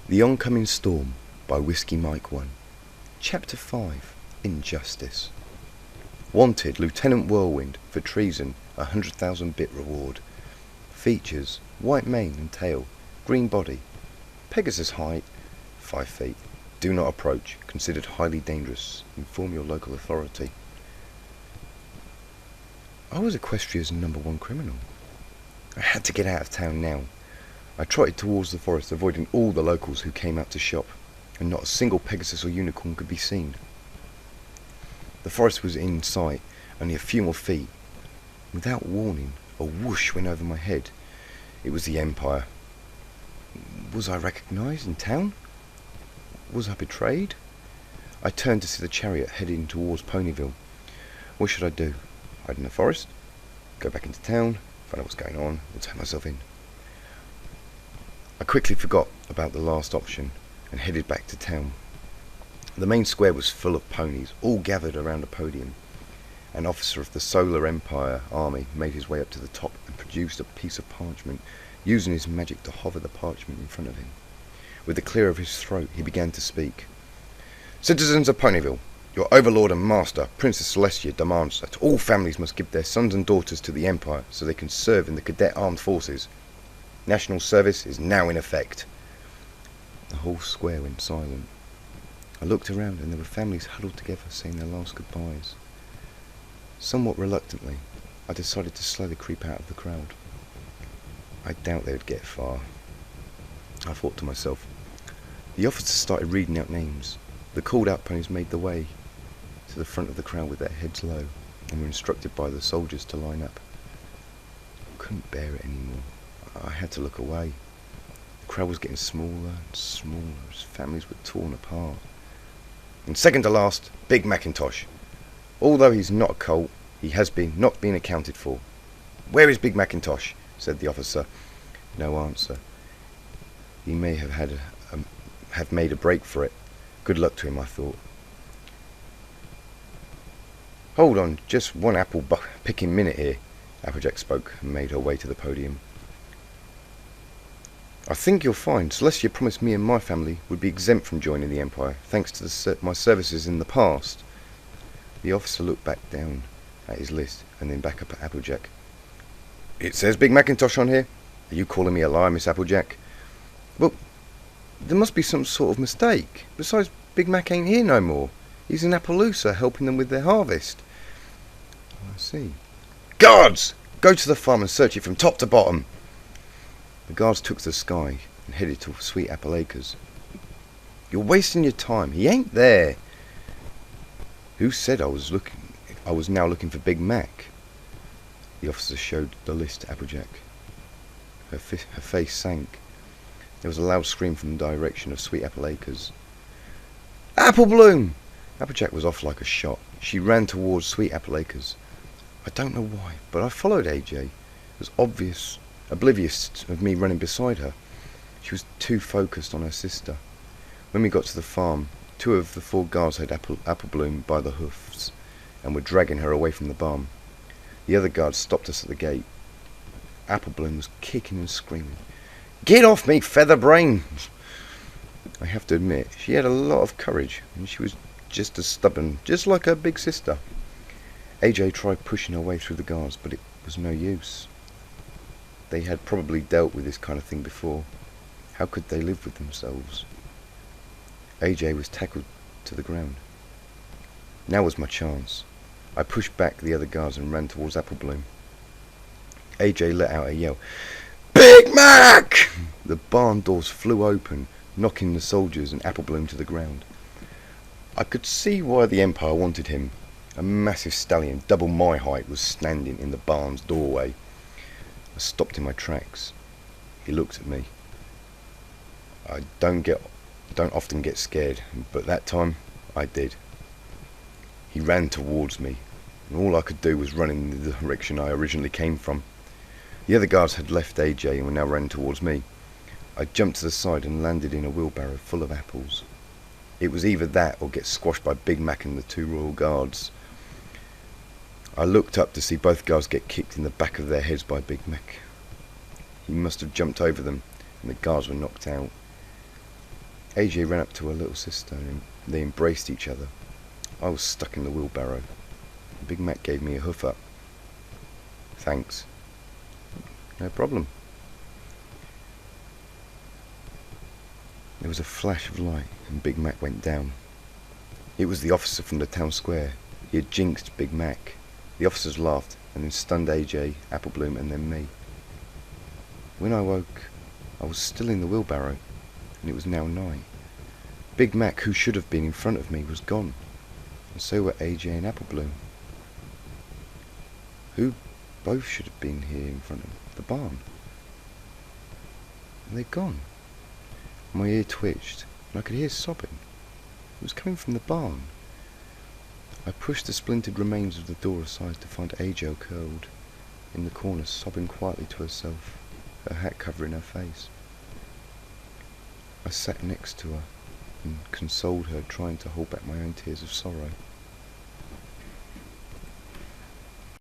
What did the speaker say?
The Oncoming Storm by Whiskey Mike 1. Chapter 5. Injustice. Wanted, Lieutenant Whirlwind, for treason, 100,000 bit reward. Features, white mane and tail, green body. Pegasus height, 5 feet. Do not approach, considered highly dangerous. Inform your local authority. I was Equestria's #1 criminal. I had to get out of town now. I trotted towards the forest, avoiding all the locals who came out to shop, and not a single Pegasus or unicorn could be seen. The forest was in sight, only a few more feet. Without warning, a whoosh went over my head. It was the Empire. Was I recognised in town? Was I betrayed? I turned to see the chariot heading towards Ponyville. What should I do? Hide in the forest? Go back into town? Find out what's going on? Or turn myself in? I quickly forgot about the last option and headed back to town. The main square was full of ponies, all gathered around a podium. An officer of the Solar Empire army made his way up to the top and produced a piece of parchment, using his magic to hover the parchment in front of him. With the clear of his throat, he began to speak. Citizens of Ponyville, your overlord and master, Princess Celestia, demands that all families must give their sons and daughters to the Empire so they can serve in the cadet armed forces. National service is now in effect. The whole square went silent. I looked around and there were families huddled together saying their last goodbyes. Somewhat reluctantly, I decided to slowly creep out of the crowd. I doubt they would get far. I thought to myself. The officers started reading out names. The called out ponies made the way to the front of the crowd with their heads low and were instructed by the soldiers to line up. I couldn't bear it anymore. I had to look away. The crowd was getting smaller and smaller as families were torn apart. And second to last, Big Macintosh. Although he's not a colt, he has not been accounted for. Where is Big Macintosh? Said the officer. No answer. He may have made a break for it. Good luck to him, I thought. Hold on, just one apple picking minute here. Applejack spoke and made her way to the podium. I think you'll find Celestia promised me and my family would be exempt from joining the Empire, thanks to my services in the past. The officer looked back down at his list and then back up at Applejack. It says Big Macintosh on here. Are you calling me a liar, Miss Applejack? Well, there must be some sort of mistake. Besides, Big Mac ain't here no more. He's in Appaloosa helping them with their harvest. I see. Guards! Go to the farm and search it from top to bottom. The guards took to the sky and headed to Sweet Apple Acres. You're wasting your time. He ain't there. Who said I was now looking for Big Mac? The officer showed the list to Applejack. Her face sank. There was a loud scream from the direction of Sweet Apple Acres. Apple Bloom! Applejack was off like a shot. She ran towards Sweet Apple Acres. I don't know why, but I followed AJ. It was oblivious of me running beside her. She was too focused on her sister. When we got to the farm, 2 of the 4 guards had Apple Bloom by the hoofs and were dragging her away from the barn. The other guards stopped us at the gate. Apple Bloom was kicking and screaming. Get off me, feather brain! I have to admit, she had a lot of courage, and she was just as stubborn, just like her big sister. AJ tried pushing her way through the guards, but it was no use. They had probably dealt with this kind of thing before. How could they live with themselves? AJ was tackled to the ground. Now was my chance. I pushed back the other guards and ran towards Apple Bloom. AJ let out a yell. Big Mac! The barn doors flew open, knocking the soldiers and Apple Bloom to the ground. I could see why the Empire wanted him. A massive stallion, double my height, was standing in the barn's doorway. I stopped in my tracks. He looked at me. I don't often get scared, but that time I did. He ran towards me, and all I could do was run in the direction I originally came from. The other guards had left AJ and were now running towards me. I jumped to the side and landed in a wheelbarrow full of apples. It was either that or get squashed by Big Mac and the 2 royal guards. I looked up to see both guards get kicked in the back of their heads by Big Mac. He must have jumped over them, and the guards were knocked out. AJ ran up to her little sister and they embraced each other. I was stuck in the wheelbarrow. Big Mac gave me a hoof up. Thanks. No problem. There was a flash of light and Big Mac went down. It was the officer from the town square. He had jinxed Big Mac. The officers laughed and then stunned AJ, Applebloom and then me. When I woke, I was still in the wheelbarrow and it was now night. Big Mac, who should have been in front of me, was gone, and so were AJ and Applebloom, who both should have been here in front of the barn. And they're gone. My ear twitched and I could hear sobbing. It was coming from the barn. I pushed the splintered remains of the door aside to find AJ curled in the corner, sobbing quietly to herself, her hat covering her face. I sat next to her and consoled her, trying to hold back my own tears of sorrow.